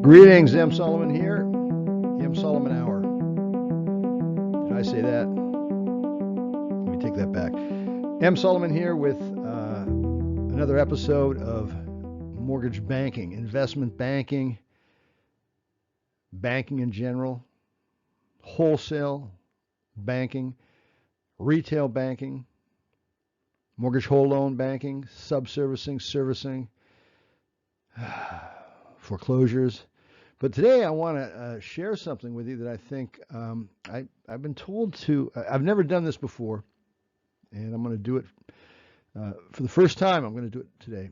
Greetings, M. Solomon here. M. Solomon Hour. Did I say that? Let me take that back. M. Solomon here with another episode of mortgage banking, investment banking, banking in general, wholesale banking, retail banking, mortgage whole loan banking, subservicing, servicing, foreclosures. But today I want to share something with you that I think I've been told to. I've never done this before, and I'm going to do it for the first time. I'm going to do it today.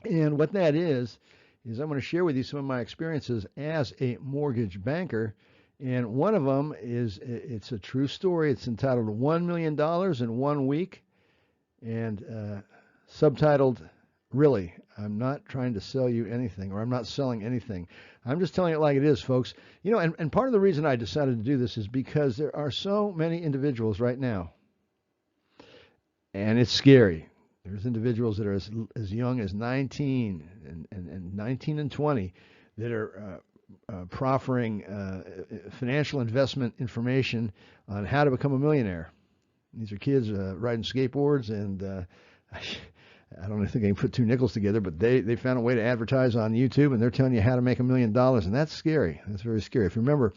And what that is I'm going to share with you some of my experiences as a mortgage banker. And one of them is it's a true story. It's entitled $1 million in 1 week, and subtitled, Really, I'm not trying to sell you anything, or I'm not selling anything. I'm just telling it like it is, folks. You know, and part of the reason I decided to do this is because there are so many individuals right now, and it's scary. There's individuals that are as young as 19 and 19 and 20 that are proffering financial investment information on how to become a millionaire. These are kids riding skateboards, and I don't think they can put two nickels together, but they found a way to advertise on YouTube, and they're telling you how to make $1 million, and that's scary. That's very scary. If you remember,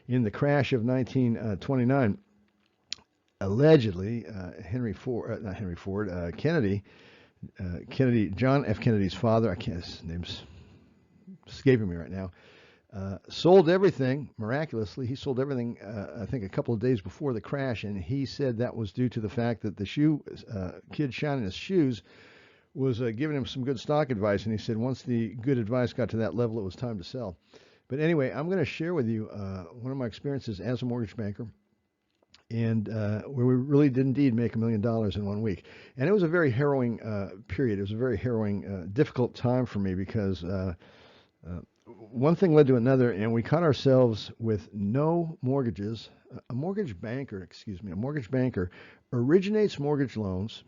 in the crash of 1929, allegedly Kennedy, John F. Kennedy's father, his name's escaping me right now, sold everything miraculously. He sold everything, I think, a couple of days before the crash, and he said that was due to the fact that the kid shining his shoes was giving him some good stock advice, and he said once the good advice got to that level, it was time to sell. But anyway, I'm going to share with you one of my experiences as a mortgage banker, and where we really did indeed make $1 million in 1 week. And it was a very harrowing period. It was a very harrowing, difficult time for me because one thing led to another, and we caught ourselves with no mortgages. A mortgage banker originates mortgage loans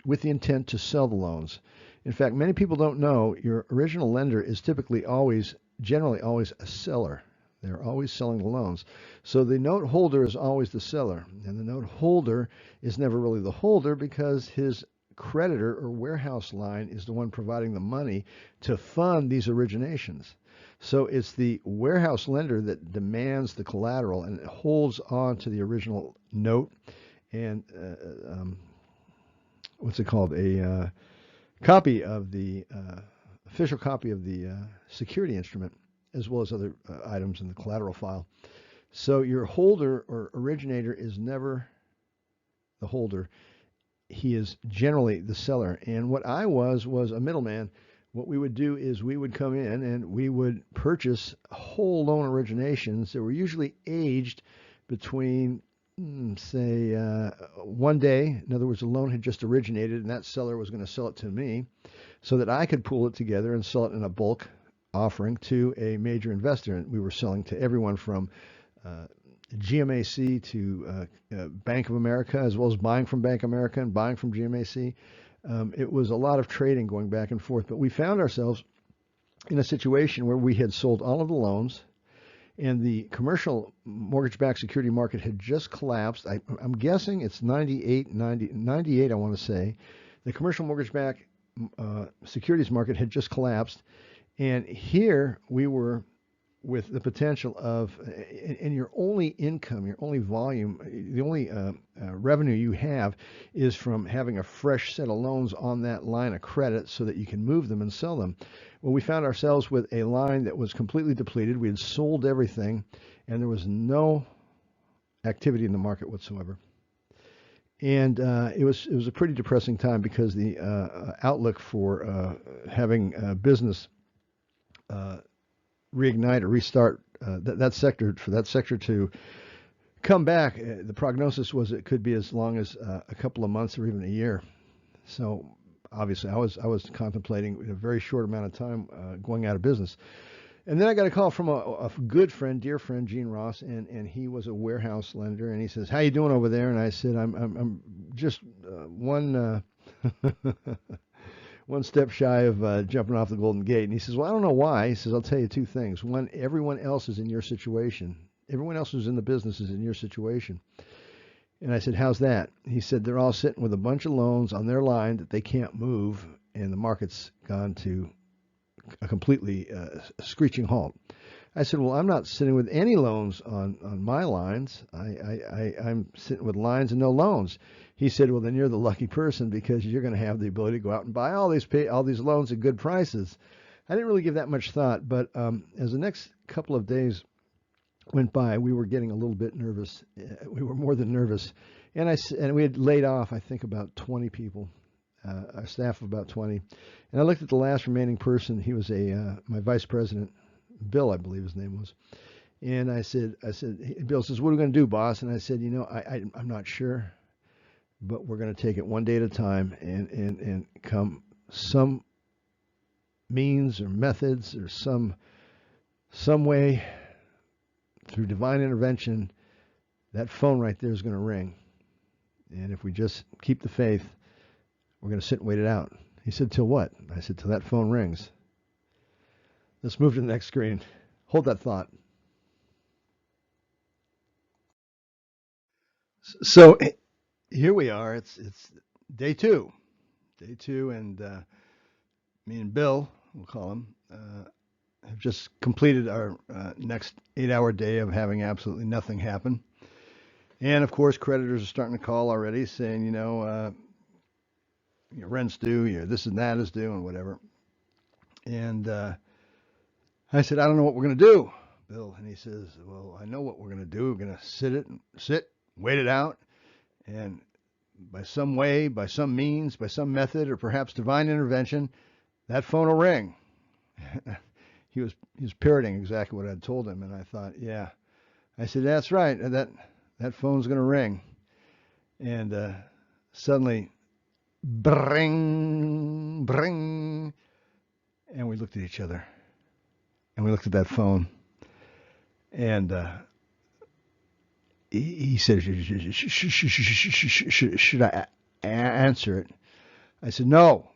with the intent to sell the loans. In fact, many people don't know your original lender is generally always a seller. They're always selling the loans. So the note holder is always the seller, and the note holder is never really the holder because his creditor or warehouse line is the one providing the money to fund these originations. So it's the warehouse lender that demands the collateral and holds on to the original note and what's it called? A copy of the official copy of the security instrument, as well as other items in the collateral file. So your holder or originator is never the holder. He is generally the seller. And what I was a middleman. What we would do is we would come in and we would purchase whole loan originations that were usually aged between say 1 day. In other words, the loan had just originated and that seller was going to sell it to me so that I could pull it together and sell it in a bulk offering to a major investor. And we were selling to everyone from GMAC to Bank of America, as well as buying from Bank of America and buying from GMAC. It was a lot of trading going back and forth, but we found ourselves in a situation where we had sold all of the loans and the commercial mortgage-backed security market had just collapsed. I'm guessing it's 98, I want to say. The commercial mortgage-backed securities market had just collapsed. And here we were with the potential of, and your only income, your only volume, the only revenue you have is from having a fresh set of loans on that line of credit so that you can move them and sell them. Well, we found ourselves with a line that was completely depleted. We had sold everything, and there was no activity in the market whatsoever. And it was a pretty depressing time because the outlook for having business reignite or restart that sector, for that sector to come back, the prognosis was it could be as long as a couple of months or even a year. So obviously I was contemplating in a very short amount of time going out of business. And then I got a call from a good friend, dear friend, Gene Ross, and he was a warehouse lender, and he says, "How you doing over there?" And I said, "I'm just one one step shy of jumping off the Golden Gate. And he says, well, I don't know why. He says, I'll tell you two things. One, everyone else is in your situation. Everyone else who's in the business is in your situation. And I said, how's that? He said, they're all sitting with a bunch of loans on their line that they can't move, and the market's gone to a completely screeching halt. I said, well, I'm not sitting with any loans on my lines. I'm sitting with lines and no loans. He said, well, then you're the lucky person because you're going to have the ability to go out and buy all these loans at good prices. I didn't really give that much thought, but as the next couple of days went by, we were getting a little bit nervous. We were more than nervous. And we had laid off, I think, about 20 people, our staff of about 20. And I looked at the last remaining person. He was my vice president, Bill, I believe his name was. And I said, Bill says, what are we going to do, boss? And I said, I'm not sure, but we're going to take it one day at a time and come some means or methods or some way through divine intervention, that phone right there is going to ring. And if we just keep the faith, we're going to sit and wait it out. He said, till what? I said, till that phone rings. Let's move to the next screen. Hold that thought. So here we are. It's day two. Day two, and me and Bill, we'll call him, have just completed our next 8-hour day of having absolutely nothing happen. And of course, creditors are starting to call already, saying, your rent's due, your this and that is due, and whatever. And I said, I don't know what we're going to do, Bill. And he says, well, I know what we're going to do. We're going to sit, wait it out, and by some way, by some means, by some method, or perhaps divine intervention, that phone will ring. He was parroting exactly what I'd told him, and I thought, yeah. I said, that's right. That phone's going to ring. And suddenly, bring, bring, and we looked at each other, and we looked at that phone, and he said, should I answer it? I said, no,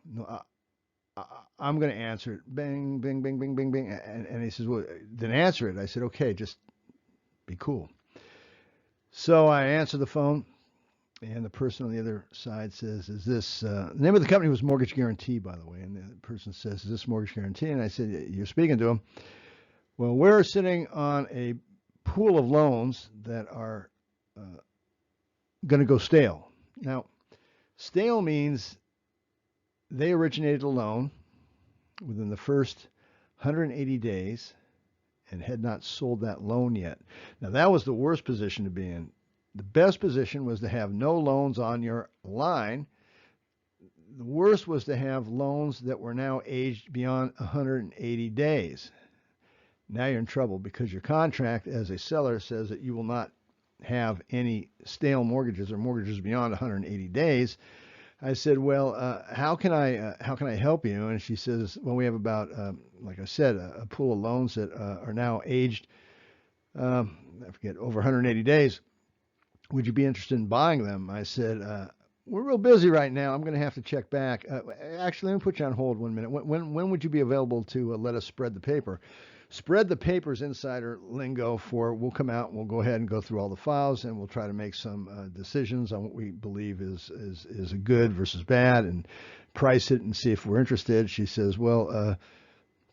I'm going to answer it. Bing, bing, bing, bing, bing, bing. And he says, well, then answer it. I said, okay, just be cool. So I answer the phone, and the person on the other side says, is this, the name of the company was Mortgage Guarantee, by the way. And the person says, is this Mortgage Guarantee? And I said, you're speaking to him. Well, we're sitting on a pool of loans that are going to go stale. Now, stale means they originated a loan within the first 180 days and had not sold that loan yet. Now, that was the worst position to be in. The best position was to have no loans on your line. The worst was to have loans that were now aged beyond 180 days. Now you're in trouble because your contract as a seller says that you will not have any stale mortgages or mortgages beyond 180 days. I said, well, how can I help you? And she says, well, we have about, like I said, a pool of loans that are now aged, I forget, over 180 days. Would you be interested in buying them? I said, we're real busy right now. I'm going to have to check back. Actually, let me put you on hold 1 minute. When would you be available to let us spread the paper? Spread the paper's insider lingo for we'll come out and we'll go ahead and go through all the files and we'll try to make some decisions on what we believe is a good versus bad and price it and see if we're interested. She says, well,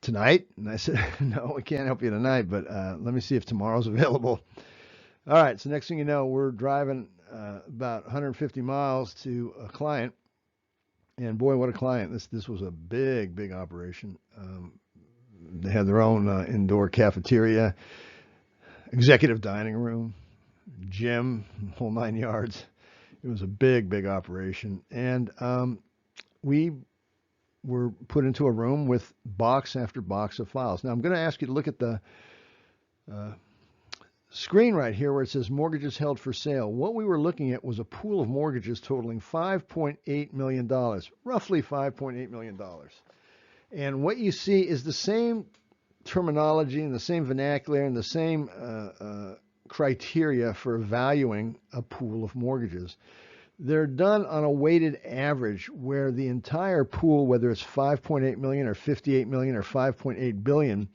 tonight? And I said, no, we can't help you tonight, but let me see if tomorrow's available. All right, so next thing you know, we're driving about 150 miles to a client. And boy, what a client. This was a big operation. They had their own indoor cafeteria, executive dining room, gym, whole 9 yards. It was a big operation. And we were put into a room with box after box of files. Now, I'm going to ask you to look at the screen right here where it says mortgages held for sale. What we were looking at was a pool of mortgages totaling $5.8 million, roughly $5.8 million. And what you see is the same terminology and the same vernacular and the same criteria for valuing a pool of mortgages. they're done on a weighted average where the entire pool, whether it's 5.8 million or 58 million or 5.8 billion,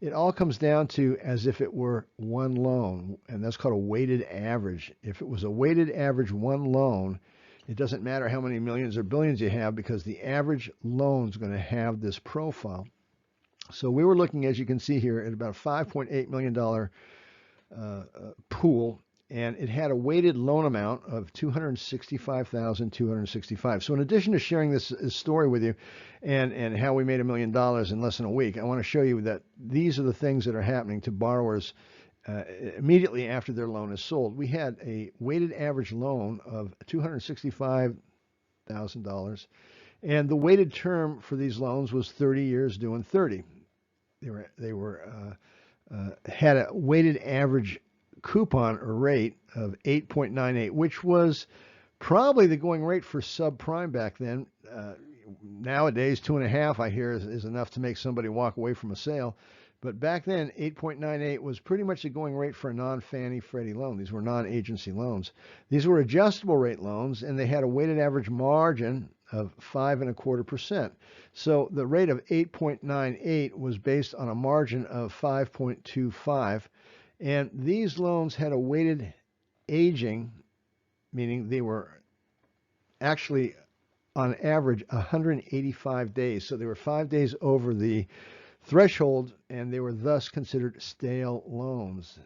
it all comes down to as if it were one loan, and that's called a weighted average. If it was a weighted average one loan, it doesn't matter how many millions or billions you have because the average loan is going to have this profile. So we were looking, as you can see here, at about a $5.8 million pool, and it had a weighted loan amount of $265,265. So in addition to sharing this story with you and how we made $1 million in less than a week, I want to show you that these are the things that are happening to borrowers immediately after their loan is sold. We had a weighted average loan of $265,000, and the weighted term for these loans was 30 years due in 30. They had a weighted average coupon or rate of 8.98, which was probably the going rate for subprime back then. Nowadays, 2.5, I hear, is enough to make somebody walk away from a sale. But back then, 8.98 was pretty much the going rate for a non-Fannie Freddie loan. These were non-agency loans. These were adjustable rate loans, and they had a weighted average margin of 5.25%. So the rate of 8.98 was based on a margin of 5.25. And these loans had a weighted aging, meaning they were actually on average 185 days. So they were 5 days over the threshold, and they were thus considered stale loans.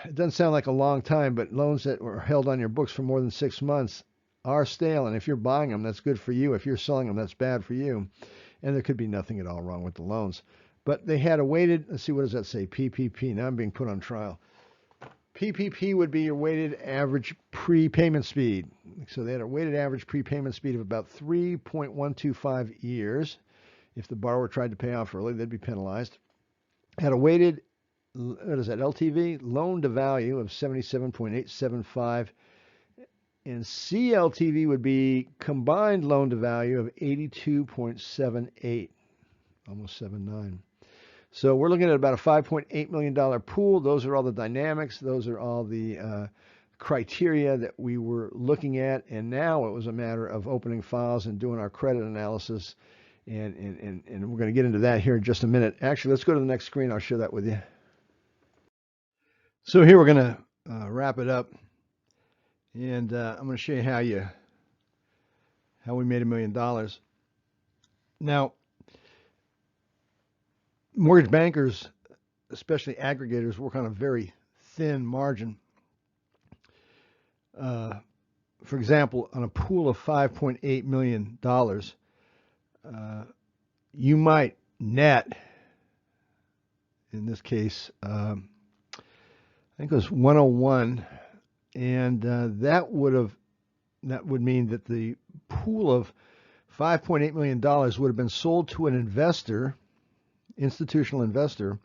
It doesn't sound like a long time, but loans that were held on your books for more than 6 months are stale. And if you're buying them, that's good for you. If you're selling them, that's bad for you. And there could be nothing at all wrong with the loans. But they had a weighted, let's see, what does that say? PPP. Now I'm being put on trial. PPP would be your weighted average prepayment speed. So they had a weighted average prepayment speed of about 3.125 years. If the borrower tried to pay off early, they'd be penalized. Had a weighted, what is that, LTV? Loan to value of 77.875. And CLTV would be combined loan to value of 82.78, almost 79. So we're looking at about a $5.8 million pool. Those are all the dynamics. Those are all the criteria that we were looking at. And now it was a matter of opening files and doing our credit analysis. And we're going to get into that here in just a minute. Actually, let's go to the next screen. I'll share that with you. So here we're going to wrap it up. And I'm going to show you how we made $1 million. Now, mortgage bankers, especially aggregators, work on a very thin margin. For example, on a pool of $5.8 million, you might net, in this case, I think it was 101, and that would mean that the pool of $5.8 million would have been sold to an investor, institutional investor,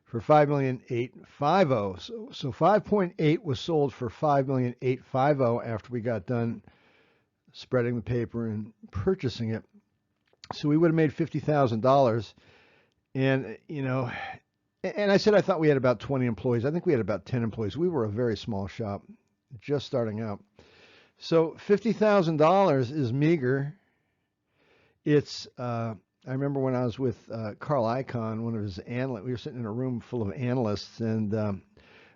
for $5,850,000. So 5.8 was sold for $5,850,000 after we got done spreading the paper and purchasing it. So we would have made $50,000. And and I said I thought we had about 20 employees. I think we had about 10 employees. We were a very small shop, just starting out. So $50,000 is meager. It's I remember when I was with Carl Icahn, one of his analysts, we were sitting in a room full of analysts, and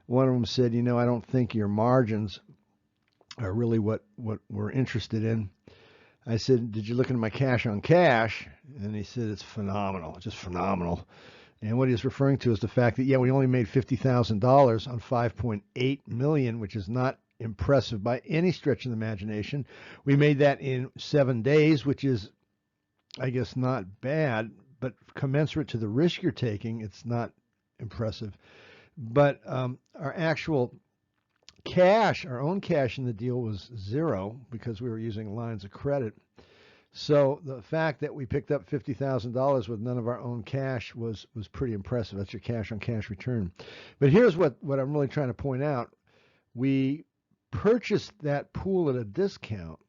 one of them said, I don't think your margins are really what we're interested in. I said, did you look into my cash on cash? And he said, it's phenomenal, just phenomenal. And what he was referring to is the fact that, we only made $50,000 on $5.8 million, which is not impressive by any stretch of the imagination. We made that in 7 days, which is, I guess, not bad, but commensurate to the risk you're taking, it's not impressive. But our actual cash, our own cash in the deal was zero because we were using lines of credit. So the fact that we picked up $50,000 with none of our own cash was pretty impressive. That's your cash on cash return. But here's what I'm really trying to point out. We purchased that pool at a discount.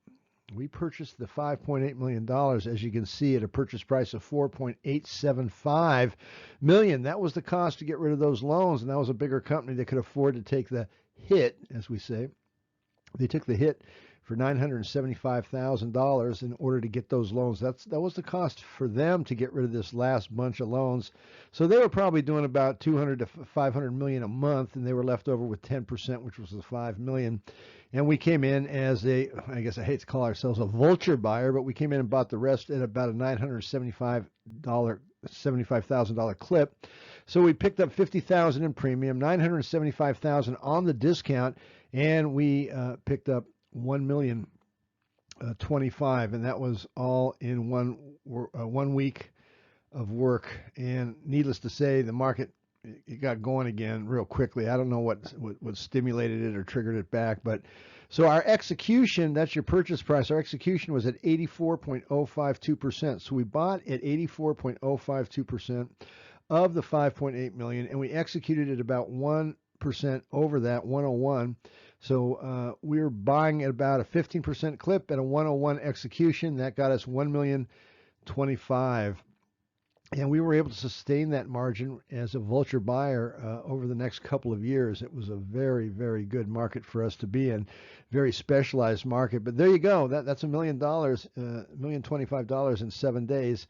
We purchased the $5.8 million, as you can see, at a purchase price of $4.875 million. That was the cost to get rid of those loans, and that was a bigger company that could afford to take the hit, as we say. They took the hit for $975,000 in order to get those loans. That was the cost for them to get rid of this last bunch of loans. So they were probably doing about 200 to 500 million a month, and they were left over with 10%, which was the 5 million. And we came in as a, I guess I hate to call ourselves a vulture buyer, but we came in and bought the rest at about a $975,000 clip. So we picked up $50,000 in premium, $975,000 on the discount, and we picked up $1,025,000, and that was all in 1 week of work. And needless to say, the market, it got going again real quickly. I don't know what stimulated it or triggered it back, but so our execution, that's your purchase price, our execution was at 84.052%. So we bought at 84.052% of the 5.8 million, and we executed at about 1% over that, 101. So we were buying at about a 15% clip at a 101 execution. That got us 1,025,000. And we were able to sustain that margin as a vulture buyer over the next couple of years. It was a very, very good market for us to be in, very specialized market. But there you go. That's $1 million, $1,025,000 in 7 days.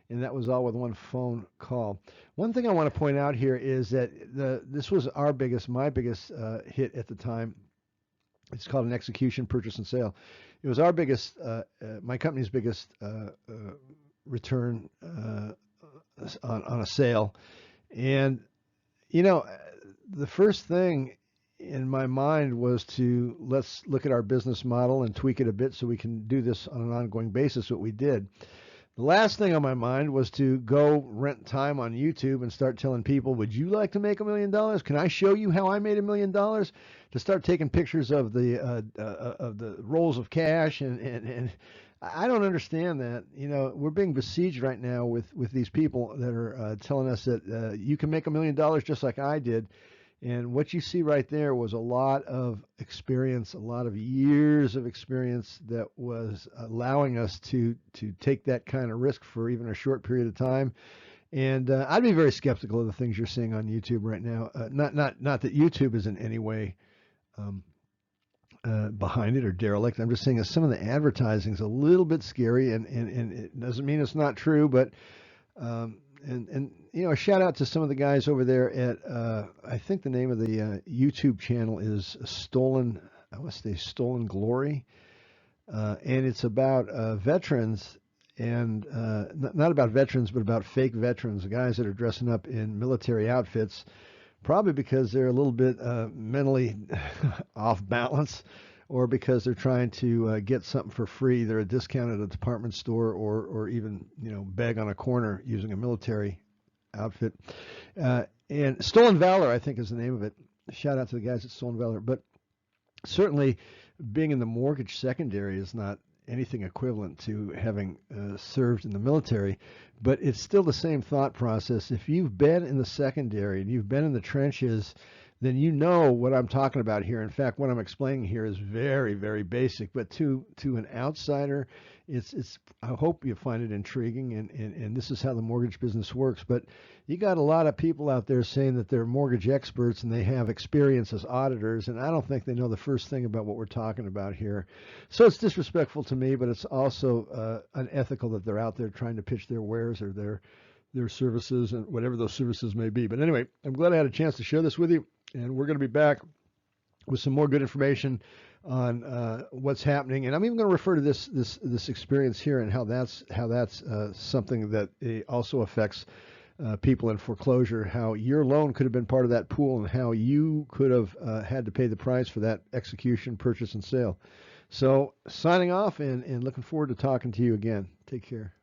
And that was all with one phone call. One thing I want to point out here is that this was my biggest hit at the time. It's called an execution, purchase, and sale. It was our biggest, my company's biggest return on a sale. And, the first thing in my mind was to let's look at our business model and tweak it a bit so we can do this on an ongoing basis, what we did. The last thing on my mind was to go rent time on YouTube and start telling people, would you like to make $1 million? Can I show you how I made $1 million? To start taking pictures of the rolls of cash. And I don't understand that. We're being besieged right now with these people that are telling us that you can make $1 million just like I did. And what you see right there was a lot of experience, a lot of years of experience that was allowing us to take that kind of risk for even a short period of time. And I'd be very skeptical of the things you're seeing on YouTube right now. Not that YouTube is in any way behind it or derelict. I'm just saying that some of the advertising is a little bit scary, and it doesn't mean it's not true, but and a shout out to some of the guys over there at I think the name of the YouTube channel is Stolen Glory, and it's about veterans, and not about veterans, but about fake veterans, guys that are dressing up in military outfits, probably because they're a little bit mentally off balance, or because they're trying to get something for free. They're a discount at a department store, or even beg on a corner using a military outfit. And Stolen Valor, I think, is the name of it. Shout out to the guys at Stolen Valor. But certainly, being in the mortgage secondary is not anything equivalent to having served in the military, but it's still the same thought process. If you've been in the secondary and you've been in the trenches, then you know what I'm talking about here. In fact, what I'm explaining here is very, very basic, but to an outsider, it's I hope you find it intriguing, and this is how the mortgage business works. But you got a lot of people out there saying that they're mortgage experts and they have experience as auditors, and I don't think they know the first thing about what we're talking about here. So it's disrespectful to me, but it's also unethical that they're out there trying to pitch their wares or their services and whatever those services may be. But anyway, I'm glad I had a chance to share this with you. And we're going to be back with some more good information on what's happening. And I'm even going to refer to this experience here and how that's something that also affects people in foreclosure, how your loan could have been part of that pool and how you could have had to pay the price for that execution, purchase, and sale. So signing off and looking forward to talking to you again. Take care.